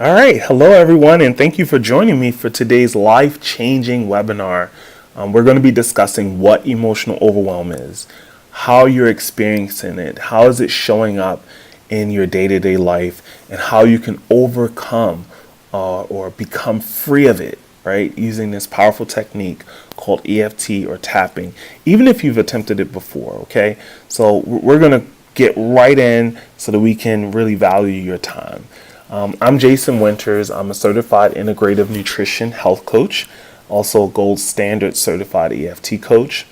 All right. Hello, everyone, and thank you for joining me for today's life changing webinar. We're going to be discussing what emotional overwhelm is, how you're experiencing it, how is it showing up in your day to day life, and how you can overcome or become free of it, right? Using this powerful technique called EFT or tapping, even if you've attempted it before, okay? So we're going to get right in so that we can really value your time. I'm Jason Winters. I'm a certified integrative nutrition health coach, also a gold standard certified EFT coach,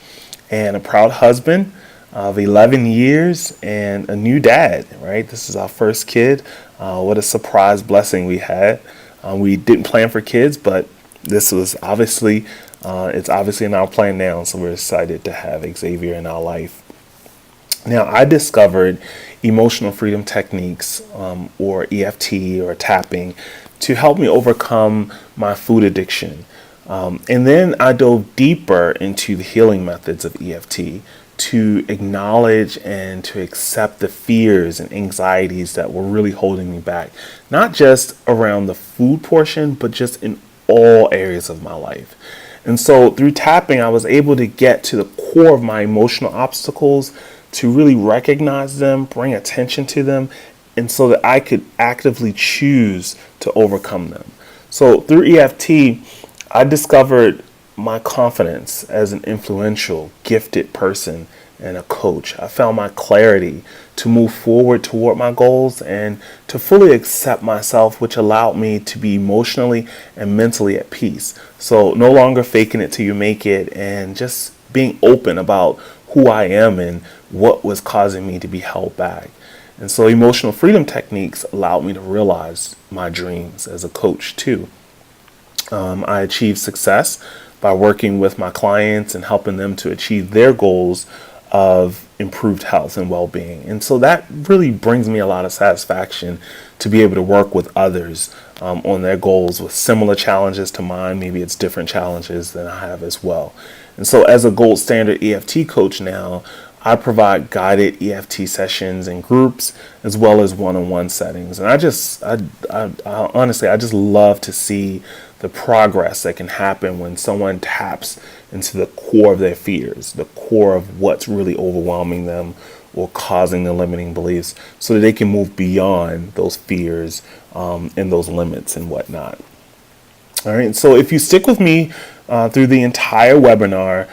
and a proud husband of 11 years and a new dad, right? This is our first kid. What a surprise blessing we had. We didn't plan for kids, but this was it's obviously in our plan now, so we're excited to have Xavier in our life. Now, I discovered emotional freedom techniques, or EFT or tapping, to help me overcome my food addiction. And then I dove deeper into the healing methods of EFT to acknowledge and to accept the fears and anxieties that were really holding me back, not just around the food portion, but just in all areas of my life. And so through tapping, I was able to get to the core of my emotional obstacles, to really recognize them, bring attention to them, and so that I could actively choose to overcome them. So through EFT, I discovered my confidence as an influential, gifted person and a coach. I found my clarity to move forward toward my goals and to fully accept myself, which allowed me to be emotionally and mentally at peace. So no longer faking it till you make it, and just being open about who I am and what was causing me to be held back. And so emotional freedom techniques allowed me to realize my dreams as a coach too. I achieved success by working with my clients and helping them to achieve their goals of improved health and well-being. And so that really brings me a lot of satisfaction to be able to work with others on their goals with similar challenges to mine. Maybe it's different challenges than I have as well. And so as a gold standard EFT coach now, I provide guided EFT sessions in groups as well as one-on-one settings. And I honestly, I just love to see the progress that can happen when someone taps into the core of their fears, the core of what's really overwhelming them or causing the limiting beliefs, so that they can move beyond those fears and those limits and whatnot. All right, so if you stick with me through the entire webinar,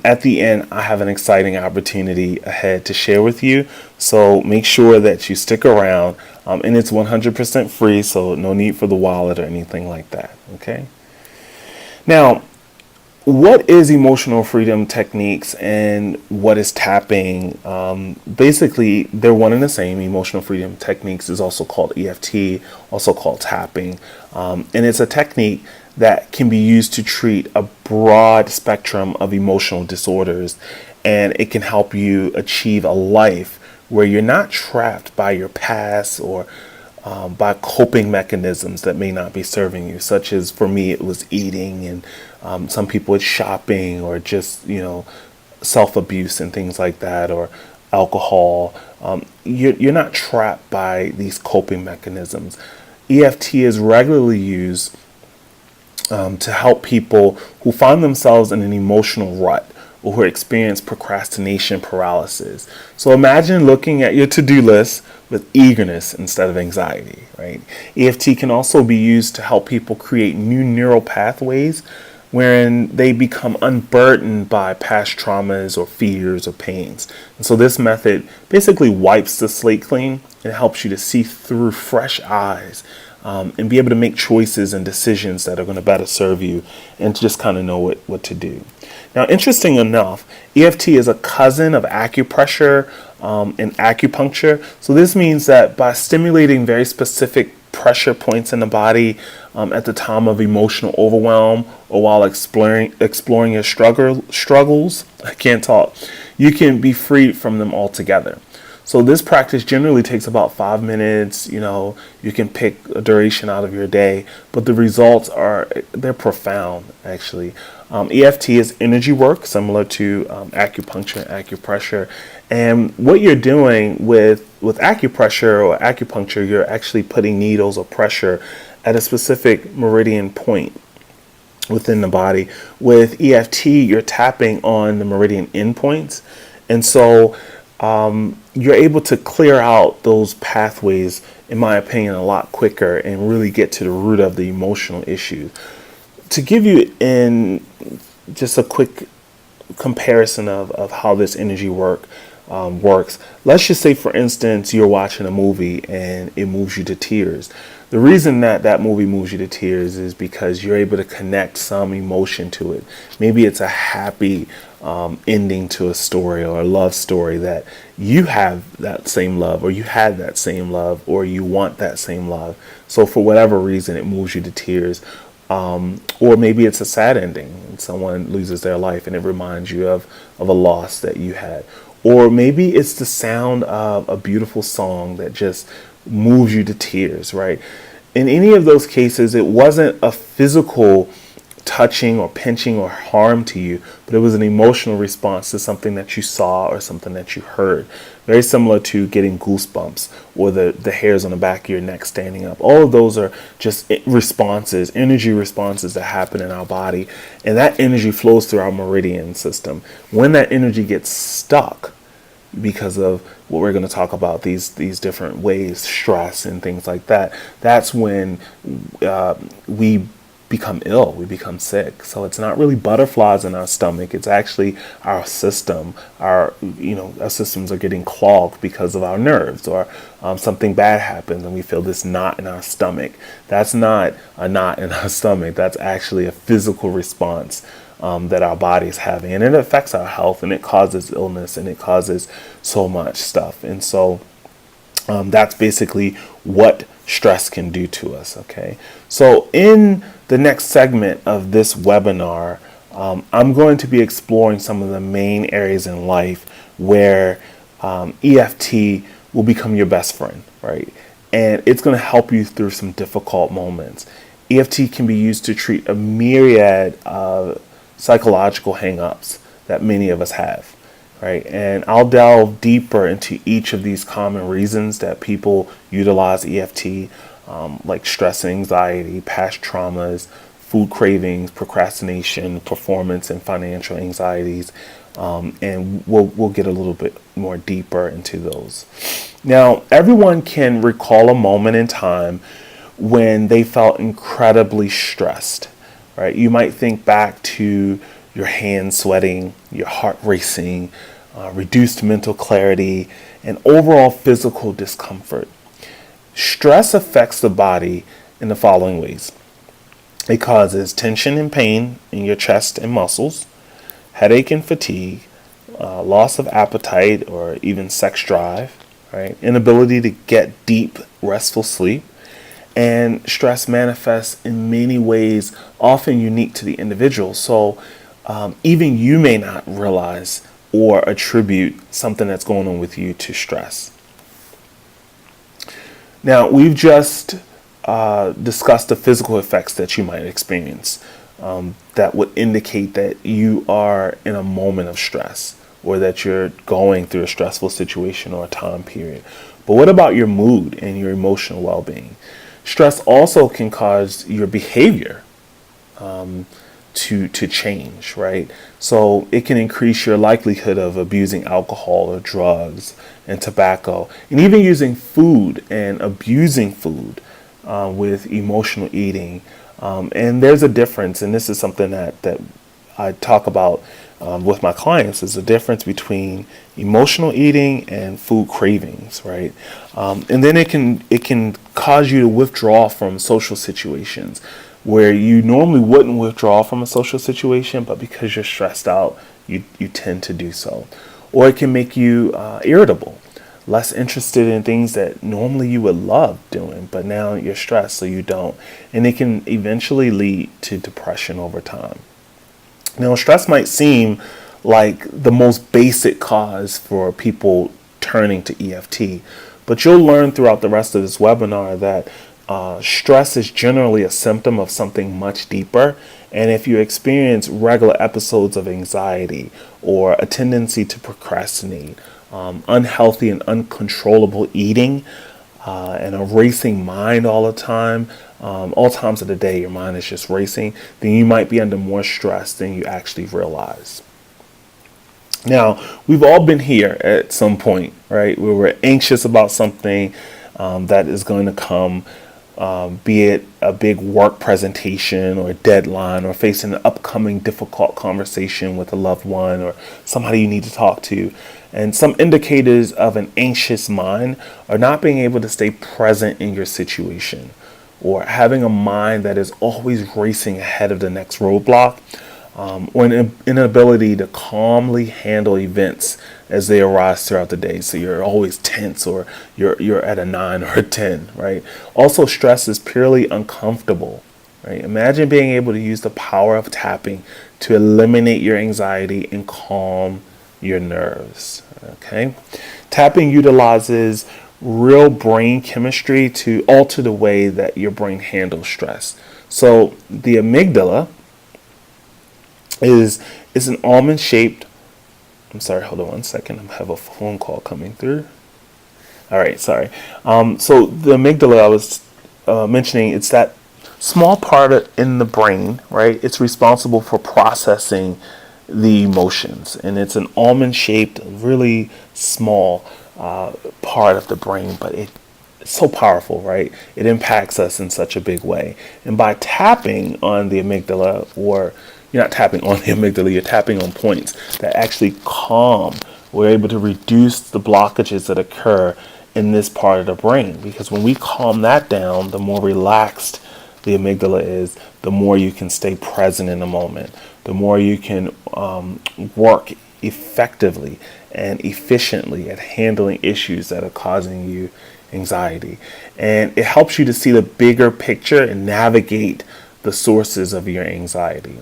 at the end, I have an exciting opportunity ahead to share with you. So make sure that you stick around, and it's 100% free, so no need for the wallet or anything like that. Okay. Now, what is emotional freedom techniques and what is tapping? Basically, they're one and the same. Emotional freedom techniques is also called EFT, also called tapping. And it's a technique that can be used to treat a broad spectrum of emotional disorders. And it can help you achieve a life where you're not trapped by your past or by coping mechanisms that may not be serving you, such as for me, it was eating, and some people it's shopping, or just, self-abuse and things like that, or alcohol. You're not trapped by these coping mechanisms. EFT is regularly used to help people who find themselves in an emotional rut or who experience procrastination paralysis. So imagine looking at your to-do list with eagerness instead of anxiety, right? EFT can also be used to help people create new neural pathways wherein they become unburdened by past traumas or fears or pains. And so this method basically wipes the slate clean and helps you to see through fresh eyes, and be able to make choices and decisions that are going to better serve you, and to just kind of know what to do. Now, interesting enough, EFT is a cousin of acupressure and acupuncture. So this means that by stimulating very specific pressure points in the body at the time of emotional overwhelm, or while exploring your struggles, I can't talk, you can be freed from them altogether. So this practice generally takes about 5 minutes. You can pick a duration out of your day, but the results they're profound, actually. EFT is energy work, similar to acupuncture and acupressure, And what you're doing with acupressure or acupuncture, you're actually putting needles or pressure at a specific meridian point within the body. With EFT, you're tapping on the meridian endpoints. And so you're able to clear out those pathways, in my opinion, a lot quicker and really get to the root of the emotional issue. To give you in just a quick comparison of how this energy works. Let's just say, for instance, you're watching a movie and it moves you to tears. The reason that that movie moves you to tears is because you're able to connect some emotion to it. Maybe it's a happy ending to a story or a love story that you have that same love, or you had that same love, or you want that same love. So for whatever reason, it moves you to tears. Or maybe it's a sad ending and someone loses their life and it reminds you of a loss that you had. Or maybe it's the sound of a beautiful song that just moves you to tears, right? In any of those cases, it wasn't a physical touching or pinching or harm to you, but it was an emotional response to something that you saw or something that you heard. Very similar to getting goosebumps or the hairs on the back of your neck standing up. All of those are just responses, energy responses that happen in our body. And that energy flows through our meridian system. When that energy gets stuck, because of what we're going to talk about, these different ways, stress and things like that, that's when we become ill, we become sick. So it's not really butterflies in our stomach, it's actually our system. Our systems are getting clogged because of our nerves, or something bad happens and we feel this knot in our stomach. That's not a knot in our stomach, that's actually a physical response that our body is having, and it affects our health, and it causes illness, and it causes so much stuff. And so that's basically what stress can do to us. Okay, so in the next segment of this webinar, I'm going to be exploring some of the main areas in life where EFT will become your best friend, right? And it's going to help you through some difficult moments. EFT can be used to treat a myriad of psychological hang-ups that many of us have, right? And I'll delve deeper into each of these common reasons that people utilize EFT, like stress and anxiety, past traumas, food cravings, procrastination, performance and financial anxieties, and we'll get a little bit more deeper into those. Now, everyone can recall a moment in time when they felt incredibly stressed. Right? You might think back to your hands sweating, your heart racing, reduced mental clarity, and overall physical discomfort. Stress affects the body in the following ways. It causes tension and pain in your chest and muscles, headache and fatigue, loss of appetite or even sex drive, right? Inability to get deep, restful sleep. And stress manifests in many ways, often unique to the individual. So even you may not realize or attribute something that's going on with you to stress. Now, we've just discussed the physical effects that you might experience that would indicate that you are in a moment of stress, or that you're going through a stressful situation or a time period. But what about your mood and your emotional well-being? Stress also can cause your behavior to change, right? So it can increase your likelihood of abusing alcohol or drugs and tobacco, and even using food and abusing food with emotional eating. And there's a difference, and this is something that I talk about with my clients, is the difference between emotional eating and food cravings, right? And then it can cause you to withdraw from social situations where you normally wouldn't withdraw from a social situation, but because you're stressed out, you tend to do so. Or it can make you irritable, less interested in things that normally you would love doing, but now you're stressed, so you don't. And it can eventually lead to depression over time. Now, stress might seem like the most basic cause for people turning to EFT, but you'll learn throughout the rest of this webinar that stress is generally a symptom of something much deeper. And if you experience regular episodes of anxiety or a tendency to procrastinate, unhealthy and uncontrollable eating, and a racing mind all the time, all times of the day, your mind is just racing, then you might be under more stress than you actually realize. Now, we've all been here at some point, right? Where we're anxious about something that is going to come, be it a big work presentation or a deadline, or facing an upcoming difficult conversation with a loved one or somebody you need to talk to. And some indicators of an anxious mind are not being able to stay present in your situation, or having a mind that is always racing ahead of the next roadblock, or an inability to calmly handle events as they arise throughout the day. So you're always tense, or you're at a 9 or a 10, right? Also, stress is purely uncomfortable, right? Imagine being able to use the power of tapping to eliminate your anxiety and calm your nerves, okay? Tapping utilizes real brain chemistry to alter the way that your brain handles stress. So the amygdala is an almond shaped, I'm sorry, hold on one second, I have a phone call coming through. All right, sorry. So the amygdala I was mentioning, it's that small part in the brain, right? It's responsible for processing the emotions, and it's an almond shaped, really small part of the brain, but it's so powerful, right? It impacts us in such a big way. And by tapping on the amygdala, or you're not tapping on the amygdala, you're tapping on points that actually calm, we're able to reduce the blockages that occur in this part of the brain. Because when we calm that down, the more relaxed the amygdala is, the more you can stay present in the moment, the more you can work effectively and efficiently at handling issues that are causing you anxiety. And it helps you to see the bigger picture and navigate the sources of your anxiety.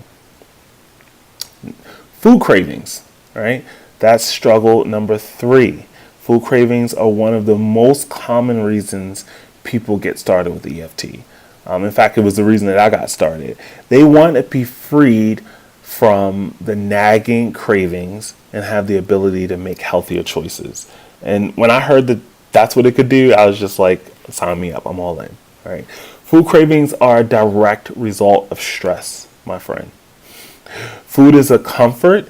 Food cravings, right? That's struggle number 3. Food cravings are one of the most common reasons people get started with EFT. In fact, it was the reason that I got started. They want to be freed from the nagging cravings and have the ability to make healthier choices. And when I heard that that's what it could do, I was just like, sign me up, I'm all in. All right. Food cravings are a direct result of stress, my friend. Food is a comfort,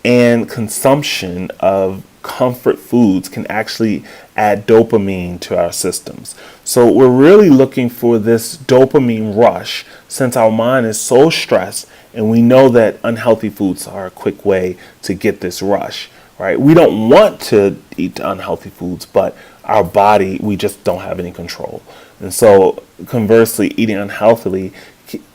and consumption of comfort foods can actually add dopamine to our systems. So we're really looking for this dopamine rush since our mind is so stressed, and we know that unhealthy foods are a quick way to get this rush, right? We don't want to eat unhealthy foods, but our body, we just don't have any control. And so conversely, eating unhealthily,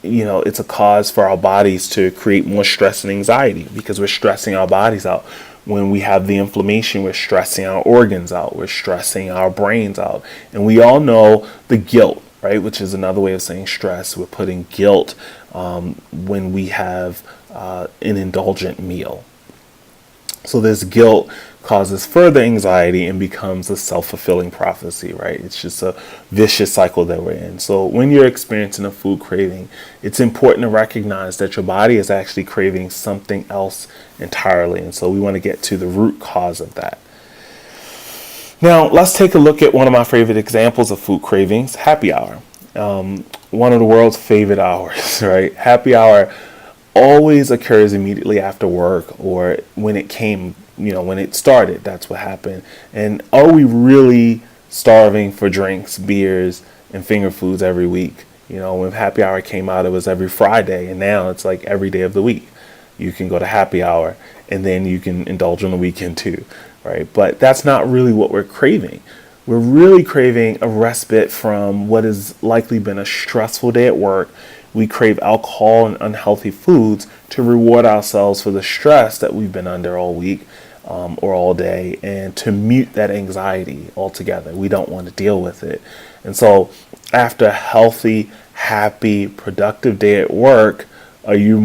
it's a cause for our bodies to create more stress and anxiety, because we're stressing our bodies out. When we have the inflammation, we're stressing our organs out, we're stressing our brains out. And we all know the guilt, right? Which is another way of saying stress. We're putting guilt when we have an indulgent meal. So this guilt causes further anxiety and becomes a self-fulfilling prophecy, right? It's just a vicious cycle that we're in. So when you're experiencing a food craving, it's important to recognize that your body is actually craving something else entirely. And so we want to get to the root cause of that. Now, let's take a look at one of my favorite examples of food cravings, happy hour. One of the world's favorite hours, right? Happy hour always occurs immediately after work, or when it started, that's what happened. And are we really starving for drinks, beers, and finger foods every week? When happy hour came out, it was every Friday, and now it's like every day of the week. You can go to happy hour, and then you can indulge on the weekend too, right? But that's not really what we're craving. We're really craving a respite from what has likely been a stressful day at work. We crave alcohol and unhealthy foods to reward ourselves for the stress that we've been under all week or all day, and to mute that anxiety altogether. We don't want to deal with it. And so after a healthy, happy, productive day at work, are you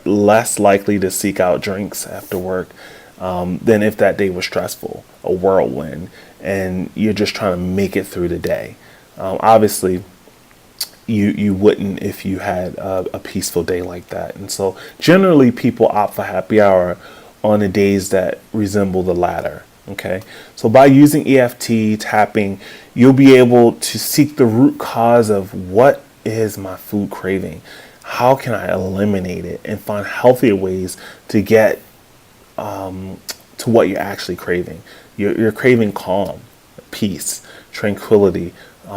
less likely to seek out drinks after work than if that day was stressful, a whirlwind, and you're just trying to make it through the day? Obviously, you wouldn't if you had a peaceful day like that. And so generally people opt for happy hour on the days that resemble the latter, Okay, so by using EFT tapping, you'll be able to seek the root cause of what is my food craving? How can I eliminate it and find healthier ways to get to what you're actually craving? You're craving calm, peace, tranquility,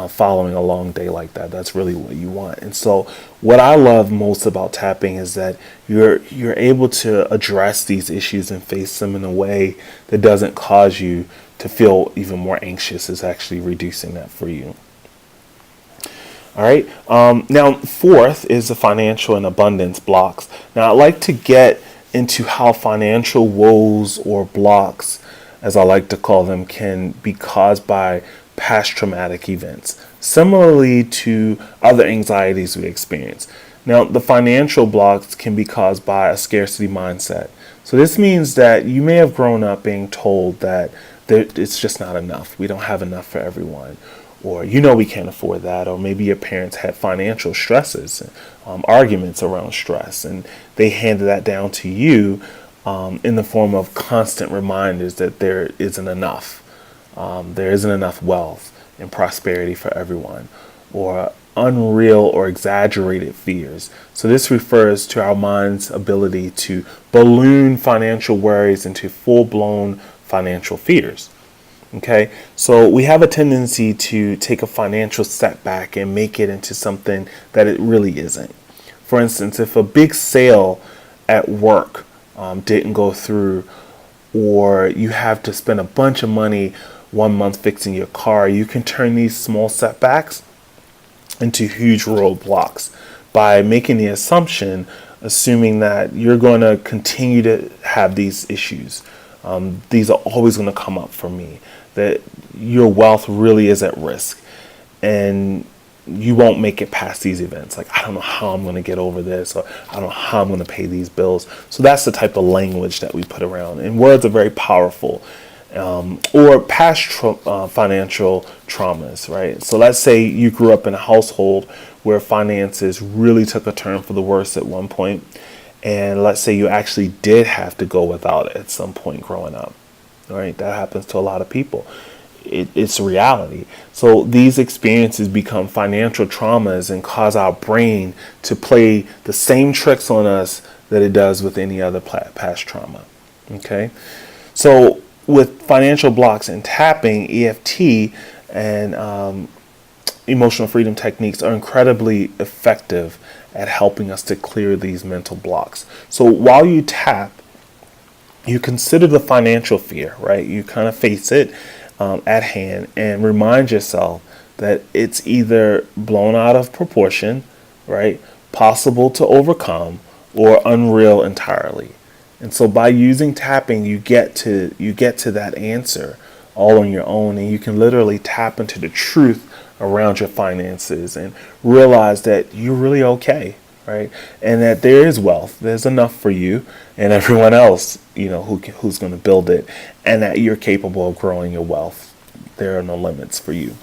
following a long day like that. That's really what you want. And so, what I love most about tapping is that you're able to address these issues and face them in a way that doesn't cause you to feel even more anxious. Is actually reducing that for you. All right. Now, fourth is the financial and abundance blocks. Now, I'd like to get into how financial woes or blocks, as I like to call them, can be caused by past traumatic events, similarly to other anxieties we experience. Now, the financial blocks can be caused by a scarcity mindset. So this means that you may have grown up being told that it's just not enough. We don't have enough for everyone. Or, we can't afford that. Or maybe your parents had financial stresses, arguments around stress, and they handed that down to you in the form of constant reminders that there isn't enough. There isn't enough wealth and prosperity for everyone, or unreal or exaggerated fears. So this refers to our mind's ability to balloon financial worries into full-blown financial fears. Okay, so we have a tendency to take a financial setback and make it into something that it really isn't. For instance, if a big sale at work didn't go through, or you have to spend a bunch of money one month fixing your car, you can turn these small setbacks into huge roadblocks by making the assumption, assuming that you're going to continue to have these issues. These are always going to come up for me, that your wealth really is at risk and you won't make it past these events. Like, I don't know how I'm going to get over this, or I don't know how I'm going to pay these bills. So that's the type of language that we put around. And words are very powerful. Or past financial traumas, right? So let's say you grew up in a household where finances really took a turn for the worse at one point, and let's say you actually did have to go without it at some point growing up, right? That happens to a lot of people. It's a reality. So these experiences become financial traumas and cause our brain to play the same tricks on us that it does with any other past trauma, okay? So with financial blocks and tapping, EFT and emotional freedom techniques are incredibly effective at helping us to clear these mental blocks. So while you tap, you consider the financial fear, right? You kind of face it at hand and remind yourself that it's either blown out of proportion, right? Possible to overcome, or unreal entirely. And so by using tapping, you get to that answer all on your own, and you can literally tap into the truth around your finances and realize that you're really okay, right? And that there is wealth, there's enough for you and everyone else, who's going to build it, and that you're capable of growing your wealth. There are no limits for you.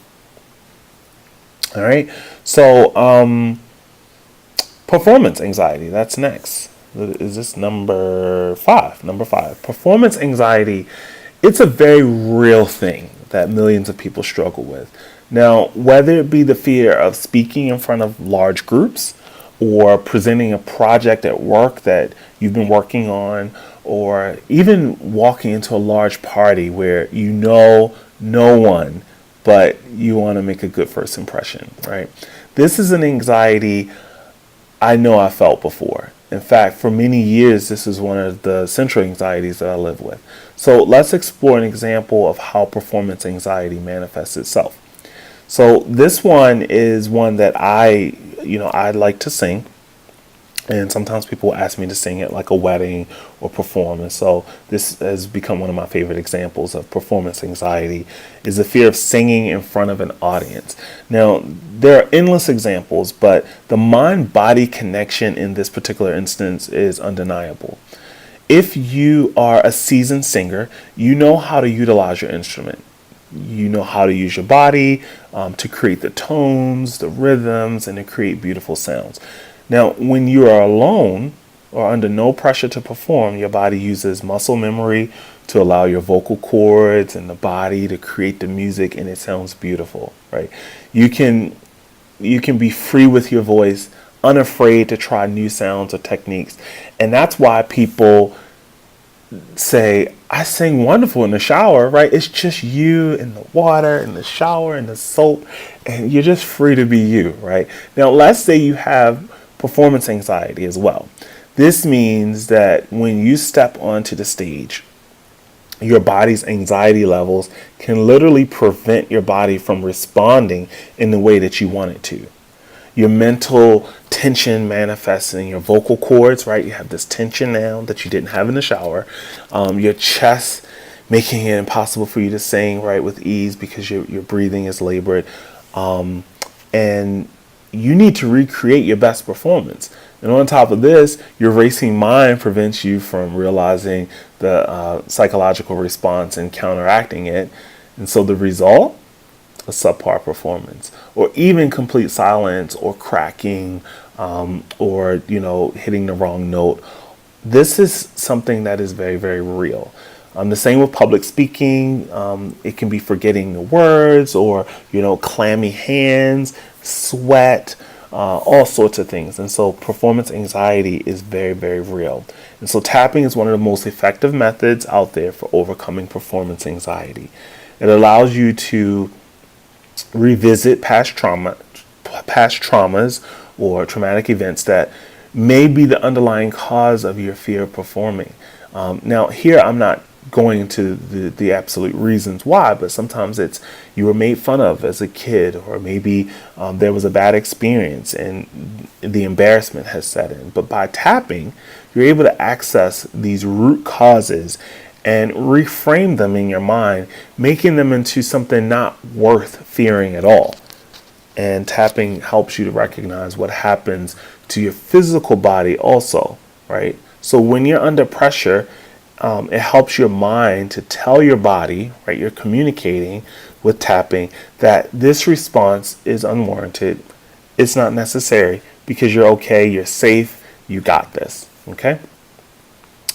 All right. So performance anxiety, that's next. Is this number 5? Number 5. Performance anxiety, it's a very real thing that millions of people struggle with. Now, whether it be the fear of speaking in front of large groups, or presenting a project at work that you've been working on, or even walking into a large party where you know no one, but you want to make a good first impression, right? This is an anxiety I know I felt before. In fact, for many years, this is one of the central anxieties that I live with. So let's explore an example of how performance anxiety manifests itself. So this one is one that I like to sing. And sometimes people ask me to sing at like a wedding or perform. And so this has become one of my favorite examples of performance anxiety, is the fear of singing in front of an audience. Now, there are endless examples, but the mind-body connection in this particular instance is undeniable. If you are a seasoned singer, you know how to utilize your instrument. You know how to use your body to create the tones, the rhythms, and to create beautiful sounds. Now, when you are alone, or under no pressure to perform, your body uses muscle memory to allow your vocal cords and the body to create the music, and it sounds beautiful, right? You can be free with your voice, unafraid to try new sounds or techniques. And that's why people say, I sing wonderful in the shower, right? It's just you and the water and the shower and the soap, and you're just free to be you, right? Now, let's say you have performance anxiety as well. This means that when you step onto the stage, your body's anxiety levels can literally prevent your body from responding in the way that you want it to. Your mental tension manifests in your vocal cords, right? You have this tension now that you didn't have in the shower. Your chest making it impossible for you to sing, right, with ease because your breathing is labored. And you need to recreate your best performance. And on top of this, your racing mind prevents you from realizing the psychological response and counteracting it. And so the result, a subpar performance, or even complete silence, or cracking, or hitting the wrong note. This is something that is very, very real. The same with public speaking. It can be forgetting the words, or clammy hands, sweat, all sorts of things. And so performance anxiety is very, very real. And so tapping is one of the most effective methods out there for overcoming performance anxiety. It allows you to revisit past traumas or traumatic events that may be the underlying cause of your fear of performing. Now, here I'm not going into the absolute reasons why, but sometimes it's you were made fun of as a kid, or maybe there was a bad experience and the embarrassment has set in. But by tapping, you're able to access these root causes and reframe them in your mind, making them into something not worth fearing at all. And tapping helps you to recognize what happens to your physical body also, right? So when you're under pressure, it helps your mind to tell your body, right? You're communicating with tapping that this response is unwarranted. It's not necessary because you're okay, you're safe, you got this, okay?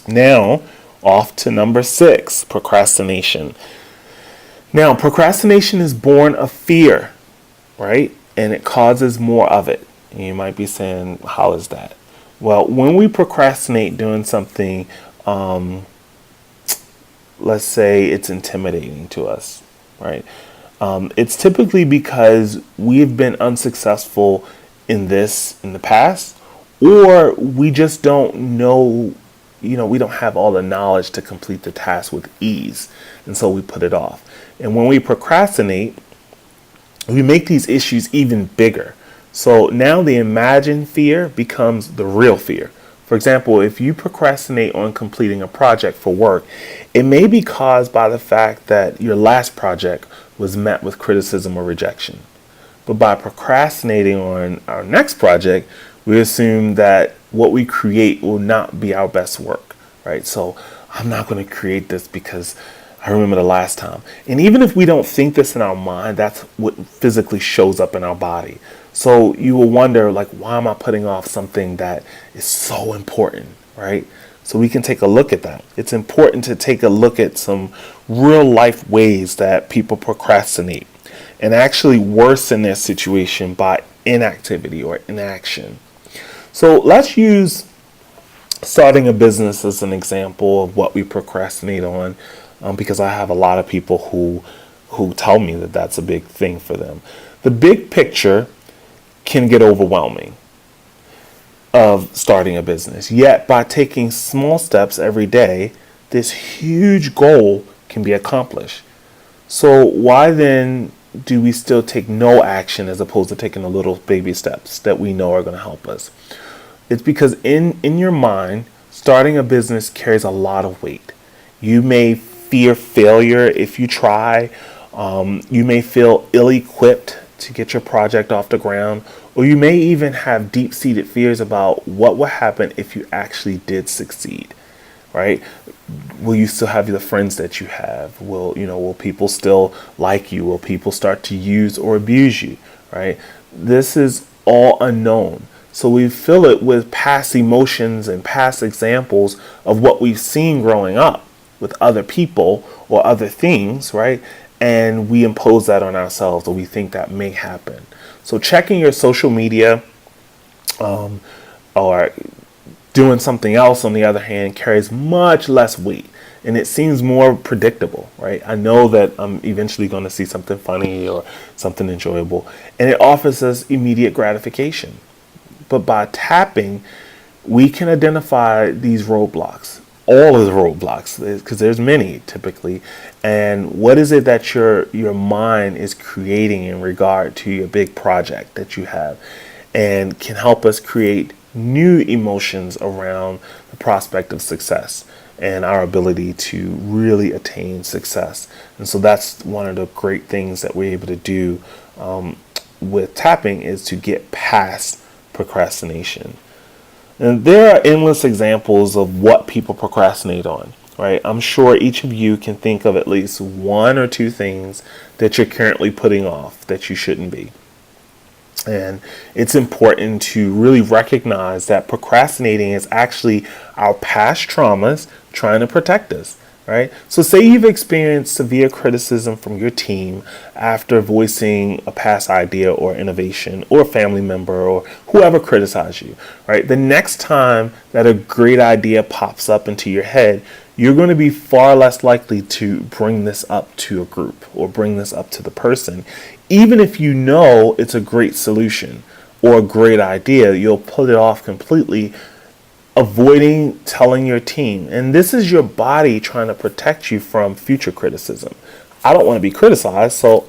Now, off to number 6, procrastination. Now, procrastination is born of fear, right? And it causes more of it. And you might be saying, how is that? Well, when we procrastinate doing something, let's say it's intimidating to us, right? It's typically because we've been unsuccessful in this in the past, or we just don't know, we don't have all the knowledge to complete the task with ease. And so we put it off. And when we procrastinate, we make these issues even bigger. So now the imagined fear becomes the real fear. For example, if you procrastinate on completing a project for work, it may be caused by the fact that your last project was met with criticism or rejection. But by procrastinating on our next project, we assume that what we create will not be our best work, right? So I'm not going to create this because I remember the last time. And even if we don't think this in our mind, that's what physically shows up in our body. So you will wonder, why am I putting off something that is so important, right? So we can take a look at that. It's important to take a look at some real life ways that people procrastinate and actually worsen their situation by inactivity or inaction. So let's use starting a business as an example of what we procrastinate on, because I have a lot of people who tell me that that's a big thing for them. The big picture can get overwhelming of starting a business. Yet by taking small steps every day, this huge goal can be accomplished. So why then do we still take no action as opposed to taking the little baby steps that we know are going to help us? It's because in your mind, starting a business carries a lot of weight. You may fear failure if you try. You may feel ill-equipped to get your project off the ground, or you may even have deep-seated fears about what will happen if you actually did succeed, right? Will you still have the friends that you have? Will people still like you? Will people start to use or abuse you, right? This is all unknown. So we fill it with past emotions and past examples of what we've seen growing up with other people or other things, right? And we impose that on ourselves, or we think that may happen. So checking your social media, or doing something else, on the other hand, carries much less weight and it seems more predictable, right? I know that I'm eventually going to see something funny or something enjoyable, and it offers us immediate gratification. But by tapping, we can identify these roadblocks, all of the roadblocks, because there's many typically. And what is it that your mind is creating in regard to your big project that you have, and can help us create new emotions around the prospect of success and our ability to really attain success. And so that's one of the great things that we're able to do with tapping, is to get past procrastination. And there are endless examples of what people procrastinate on, right? I'm sure each of you can think of at least one or two things that you're currently putting off that you shouldn't be. And it's important to really recognize that procrastinating is actually our past traumas trying to protect us, right? So say you've experienced severe criticism from your team after voicing a past idea or innovation, or a family member or whoever criticized you, right? The next time that a great idea pops up into your head, you're going to be far less likely to bring this up to a group or bring this up to the person. Even if you know it's a great solution or a great idea, you'll put it off completely, avoiding telling your team. And this is your body trying to protect you from future criticism. I don't want to be criticized, so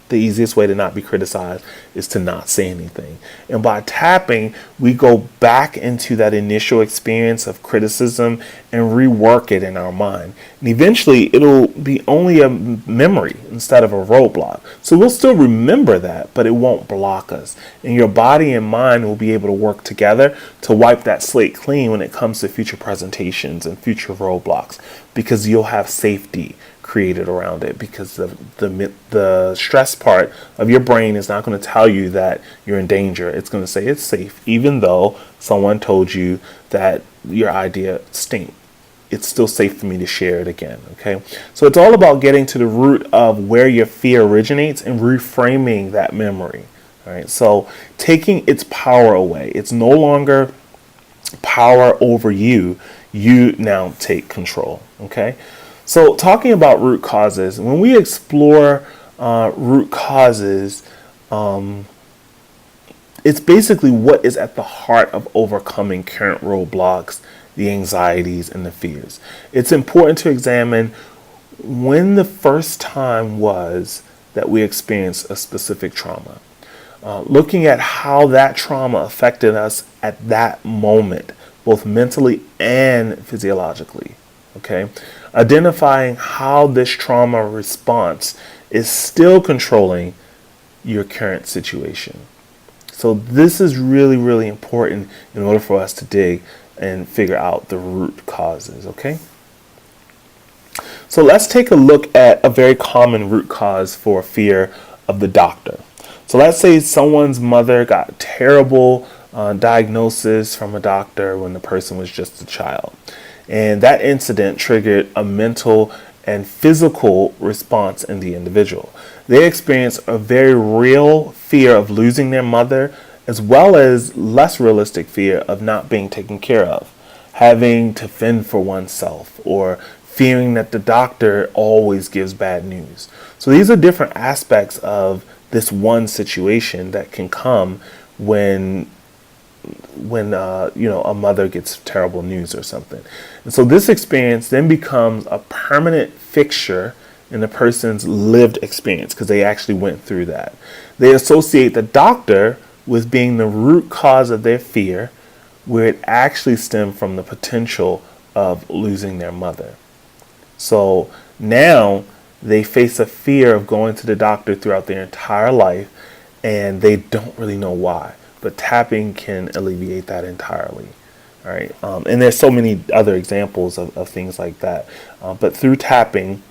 the easiest way to not be criticized is to not say anything. And by tapping, we go back into that initial experience of criticism and rework it in our mind. And eventually, it'll be only a memory instead of a roadblock. So we'll still remember that, but it won't block us. And your body and mind will be able to work together to wipe that slate clean when it comes to future presentations and future roadblocks, because you'll have safety created around it, because the stress part of your brain is not going to tell you that you're in danger. It's going to say it's safe, even though someone told you that your idea stinks. It's still safe for me to share it again. Okay, so it's all about getting to the root of where your fear originates and reframing that memory. All right, so taking its power away. It's no longer power over you. You now take control. Okay. So talking about root causes, when we explore root causes, it's basically what is at the heart of overcoming current roadblocks, the anxieties, and the fears. It's important to examine when the first time was that we experienced a specific trauma. Looking at how that trauma affected us at that moment, both mentally and physiologically. Okay, identifying how this trauma response is still controlling your current situation. So this is really, really important in order for us to dig and figure out the root causes. Okay, so let's take a look at a very common root cause for fear of the doctor. So let's say someone's mother got a terrible diagnosis from a doctor when the person was just a child. And that incident triggered a mental and physical response in the individual. They experienced a very real fear of losing their mother, as well as less realistic fear of not being taken care of, having to fend for oneself, or fearing that the doctor always gives bad news. So these are different aspects of this one situation that can come when a mother gets terrible news or something. And so this experience then becomes a permanent fixture in the person's lived experience, because they actually went through that. They associate the doctor with being the root cause of their fear, where it actually stemmed from the potential of losing their mother. So now they face a fear of going to the doctor throughout their entire life, and they don't really know why. But tapping can alleviate that entirely. All right. And there's so many other examples of things like that. But through tapping,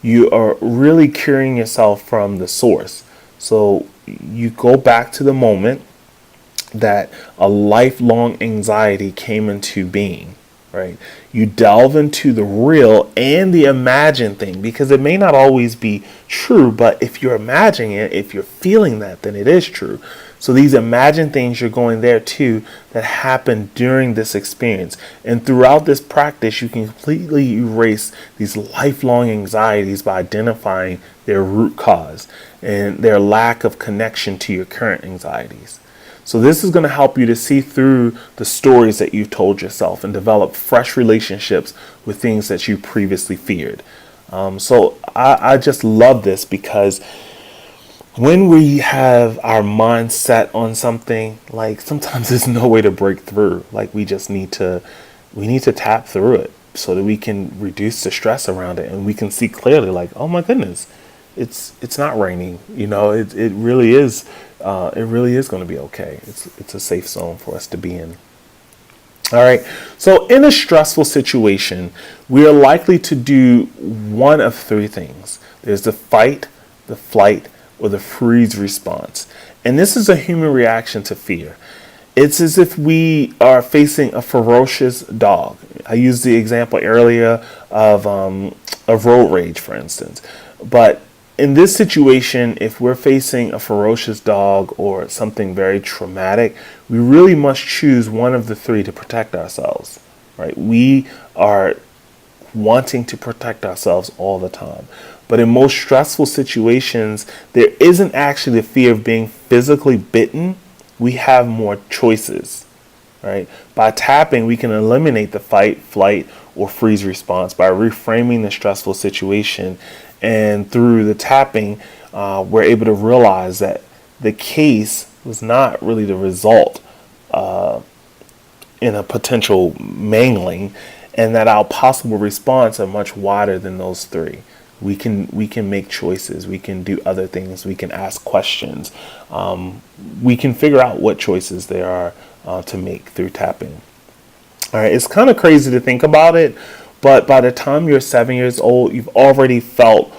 you are really curing yourself from the source. So you go back to the moment that a lifelong anxiety came into being, right? You delve into the real and the imagined thing, because it may not always be true, but if you're imagining it, if you're feeling that, then it is true. So these imagined things, you're going there too, that happen during this experience. And throughout this practice, you can completely erase these lifelong anxieties by identifying their root cause and their lack of connection to your current anxieties. So this is going to help you to see through the stories that you've told yourself and develop fresh relationships with things that you previously feared. So I just love this, because when we have our mind set on something, like sometimes there's no way to break through. Like we need to tap through it so that we can reduce the stress around it, and we can see clearly, like, oh my goodness, it's not raining. It really is. It really is going to be okay. It's a safe zone for us to be in. All right. So in a stressful situation, we are likely to do one of three things. There's the fight, the flight, or the freeze response. And this is a human reaction to fear. It's as if we are facing a ferocious dog. I used the example earlier of road rage, for instance. But in this situation, if we're facing a ferocious dog or something very traumatic, we really must choose one of the three to protect ourselves, right? We are wanting to protect ourselves all the time. But in most stressful situations, there isn't actually the fear of being physically bitten. We have more choices, right? By tapping, we can eliminate the fight, flight, or freeze response by reframing the stressful situation. And through the tapping, we're able to realize that the case was not really the result in a potential mangling, and that our possible response are much wider than those three. We can make choices. We can do other things. We can ask questions. We can figure out what choices there are to make through tapping. All right, it's kind of crazy to think about it, but by the time you're 7 years old, you've already felt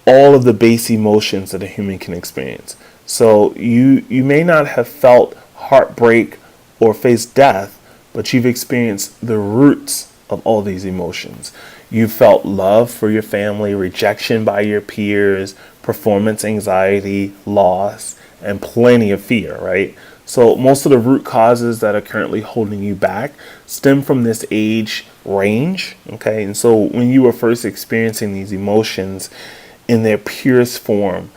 all of the base emotions that a human can experience. So you may not have felt heartbreak or faced death, but you've experienced the roots of all these emotions. You felt love for your family, rejection by your peers, performance anxiety, loss, and plenty of fear, right? So most of the root causes that are currently holding you back stem from this age range, okay? And so when you were first experiencing these emotions in their purest form,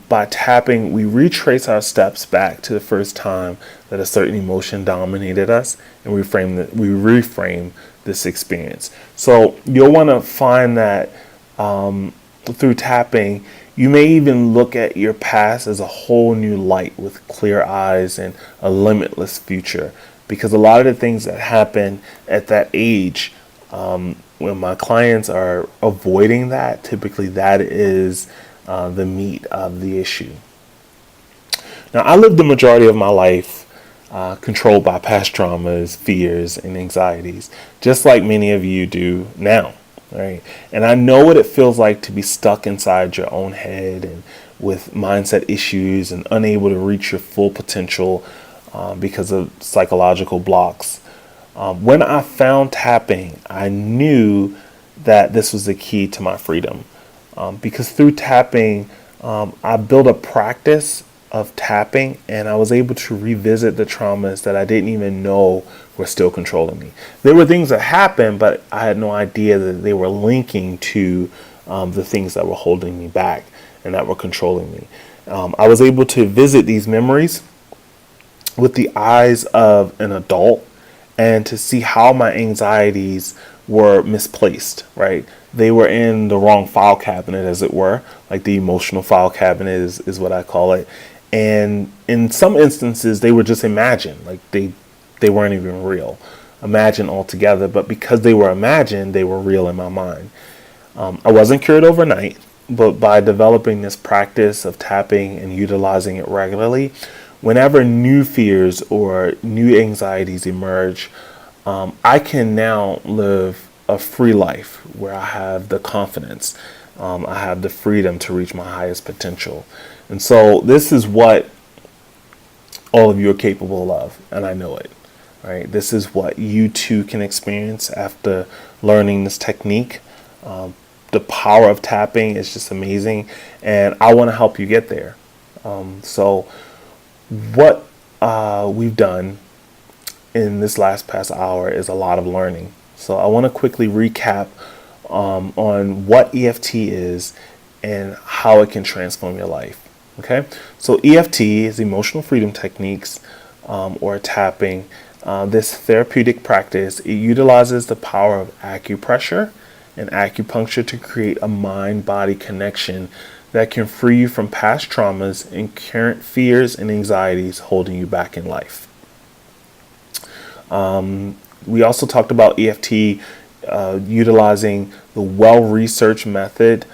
by tapping, we retrace our steps back to the first time that a certain emotion dominated us, and we reframe this experience. So you'll want to find that through tapping, you may even look at your past as a whole new light with clear eyes and a limitless future. Because a lot of the things that happen at that age, when my clients are avoiding that, typically that is the meat of the issue. Now, I lived the majority of my life controlled by past traumas, fears, and anxieties, just like many of you do now, right? And I know what it feels like to be stuck inside your own head and with mindset issues and unable to reach your full potential because of psychological blocks. When I found tapping, I knew that this was the key to my freedom. Because through tapping, I built a practice of tapping, and I was able to revisit the traumas that I didn't even know were still controlling me. There were things that happened, but I had no idea that they were linking to the things that were holding me back and that were controlling me. I was able to visit these memories with the eyes of an adult and to see how my anxieties were misplaced, right? They were in the wrong file cabinet, as it were, like the emotional file cabinet is what I call it. And in some instances, they were just imagined, like they weren't even real, imagined altogether. But because they were imagined, they were real in my mind. I wasn't cured overnight, but by developing this practice of tapping and utilizing it regularly, whenever new fears or new anxieties emerge, I can now live a free life where I have the confidence, I have the freedom to reach my highest potential. And so this is what all of you are capable of, and I know it. Right? This is what you too can experience after learning this technique. The power of tapping is just amazing, and I want to help you get there. So, what we've done in this past hour is a lot of learning. So, I want to quickly recap on what EFT is and how it can transform your life. Okay, so EFT is emotional freedom techniques, or tapping. This therapeutic practice, it utilizes the power of acupressure and acupuncture to create a mind-body connection that can free you from past traumas and current fears and anxieties holding you back in life. We also talked about EFT utilizing the well-researched method.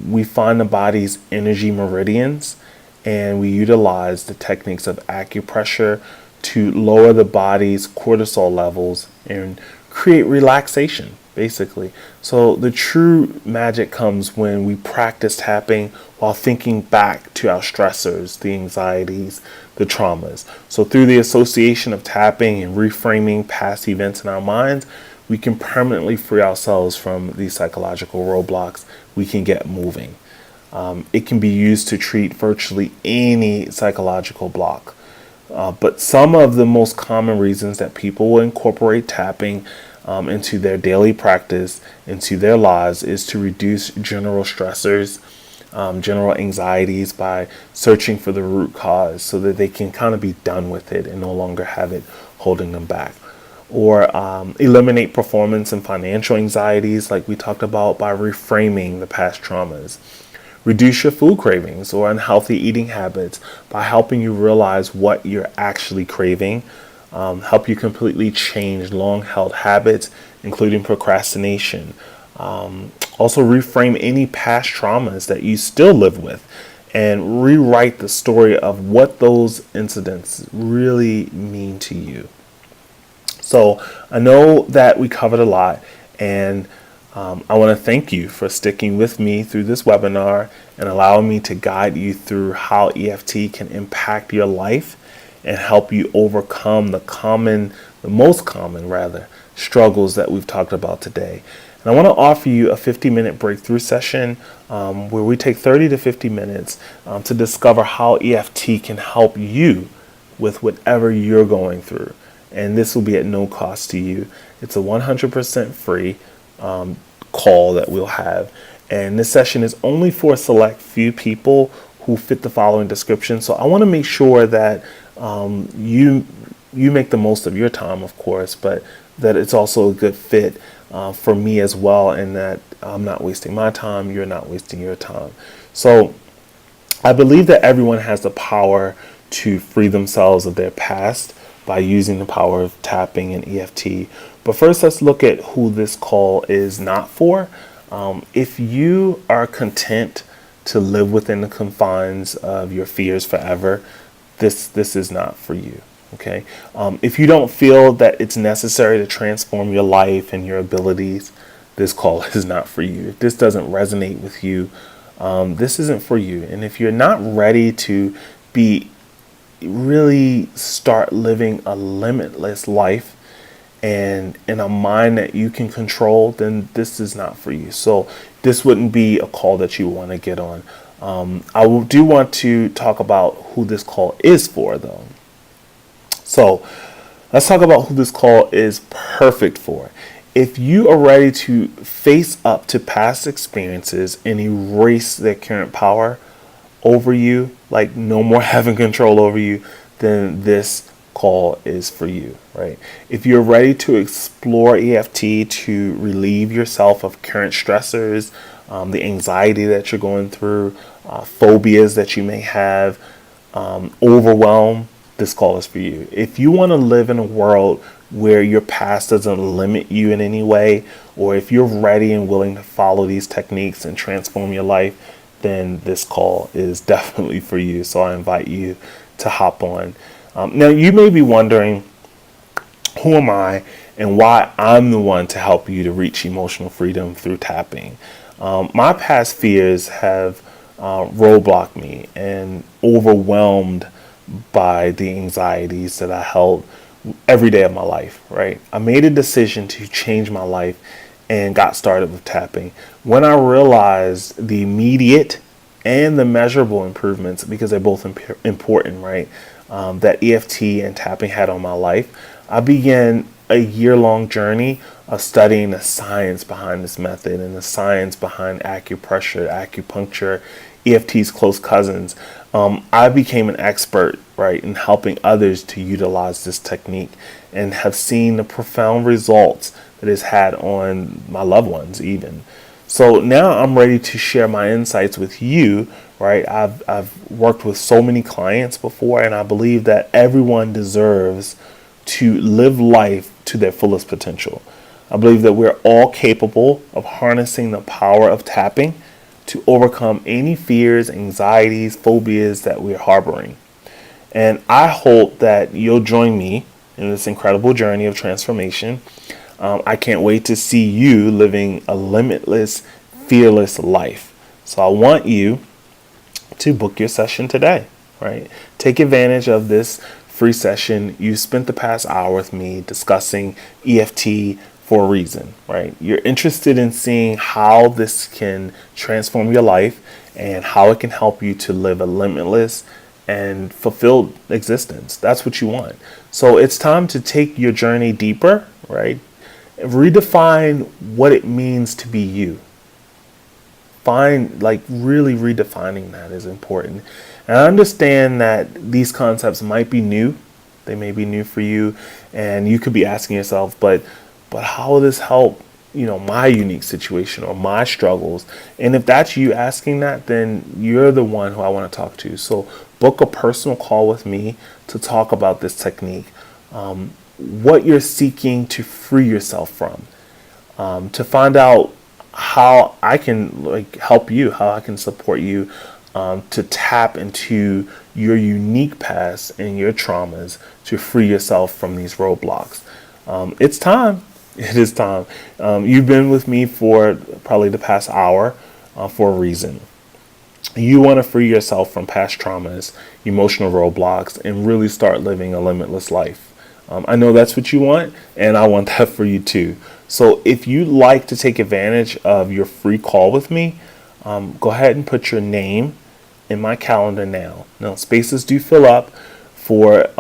We find the body's energy meridians, and we utilize the techniques of acupressure to lower the body's cortisol levels and create relaxation, basically. So the true magic comes when we practice tapping while thinking back to our stressors, the anxieties, the traumas. So through the association of tapping and reframing past events in our minds, we can permanently free ourselves from these psychological roadblocks. We can get moving. It can be used to treat virtually any psychological block. But some of the most common reasons that people will incorporate tapping into their daily practice, into their lives, is to reduce general stressors, general anxieties, by searching for the root cause so that they can kind of be done with it and no longer have it holding them back. Or eliminate performance and financial anxieties, like we talked about, by reframing the past traumas. Reduce your food cravings or unhealthy eating habits by helping you realize what you're actually craving. Help you completely change long-held habits, including procrastination. Also reframe any past traumas that you still live with and rewrite the story of what those incidents really mean to you. So I know that we covered a lot, and I want to thank you for sticking with me through this webinar and allowing me to guide you through how EFT can impact your life and help you overcome the most common struggles that we've talked about today. And I want to offer you a 50-minute breakthrough session where we take 30 to 50 minutes to discover how EFT can help you with whatever you're going through. And this will be at no cost to you. It's a 100% free call that we'll have. And this session is only for a select few people who fit the following description. So I want to make sure that you make the most of your time, of course, but that it's also a good fit for me as well, and that I'm not wasting my time, you're not wasting your time. So I believe that everyone has the power to free themselves of their past by using the power of tapping and EFT. But first, let's look at who this call is not for. If you are content to live within the confines of your fears forever, this is not for you. Okay. If you don't feel that it's necessary to transform your life and your abilities, this call is not for you. If this doesn't resonate with you, this isn't for you. And if you're not ready to really start living a limitless life and in a mind that you can control, then this is not for you. So this wouldn't be a call that you want to get on. Do want to talk about who this call is for, though. So let's talk about who this call is perfect for. If you are ready to face up to past experiences and erase their current power over you, like no more having control over you, then this call is for you, right? If you're ready to explore EFT to relieve yourself of current stressors, the anxiety that you're going through, phobias that you may have, overwhelm, this call is for you. If you want to live in a world where your past doesn't limit you in any way, or if you're ready and willing to follow these techniques and transform your life, then this call is definitely for you. So I invite you to hop on. Now, you may be wondering, who am I and why I'm the one to help you to reach emotional freedom through tapping? My past fears have roadblocked me and overwhelmed by the anxieties that I held every day of my life, right? I made a decision to change my life and got started with tapping. When I realized the immediate and the measurable improvements, because they're both important, right? That EFT and tapping had on my life, I began a year-long journey of studying the science behind this method and the science behind acupressure, acupuncture, EFT's close cousins. I became an expert, right, in helping others to utilize this technique and have seen the profound results that it's had on my loved ones, even. So now I'm ready to share my insights with you, right? I've worked with so many clients before, and I believe that everyone deserves to live life to their fullest potential. I believe that we're all capable of harnessing the power of tapping to overcome any fears, anxieties, phobias that we're harboring. And I hope that you'll join me in this incredible journey of transformation. I can't wait to see you living a limitless, fearless life. So I want you to book your session today, right? Take advantage of this free session. You spent the past hour with me discussing EFT for a reason, right? You're interested in seeing how this can transform your life and how it can help you to live a limitless and fulfilled existence. That's what you want. So it's time to take your journey deeper, right? Redefine what it means to be you. Really redefining that is important. And I understand that these concepts might be new. They may be new for you, and you could be asking yourself, but how will this help, my unique situation or my struggles? And if that's you asking that, then you're the one who I want to talk to. So book a personal call with me to talk about this technique, what you're seeking to free yourself from, to find out how I can help you, how I can support you to tap into your unique past and your traumas to free yourself from these roadblocks. It's time. It is time. You've been with me for probably the past hour for a reason. You want to free yourself from past traumas, emotional roadblocks, and really start living a limitless life. I know that's what you want, and I want that for you too. So if you'd like to take advantage of your free call with me, go ahead and put your name in my calendar now. Now, spaces do fill up for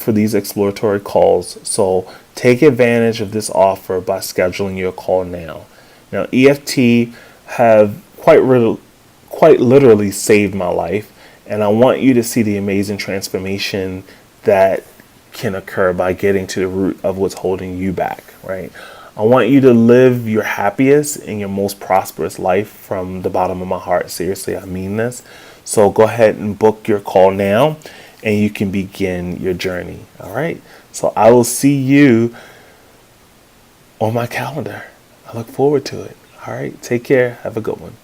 these exploratory calls, so take advantage of this offer by scheduling your call now. Now, EFT have quite literally saved my life, and I want you to see the amazing transformation that can occur by getting to the root of what's holding you back, right? I want you to live your happiest and your most prosperous life from the bottom of my heart. Seriously, I mean this. So go ahead and book your call now, and you can begin your journey. All right. So I will see you on my calendar. I look forward to it. All right. Take care. Have a good one.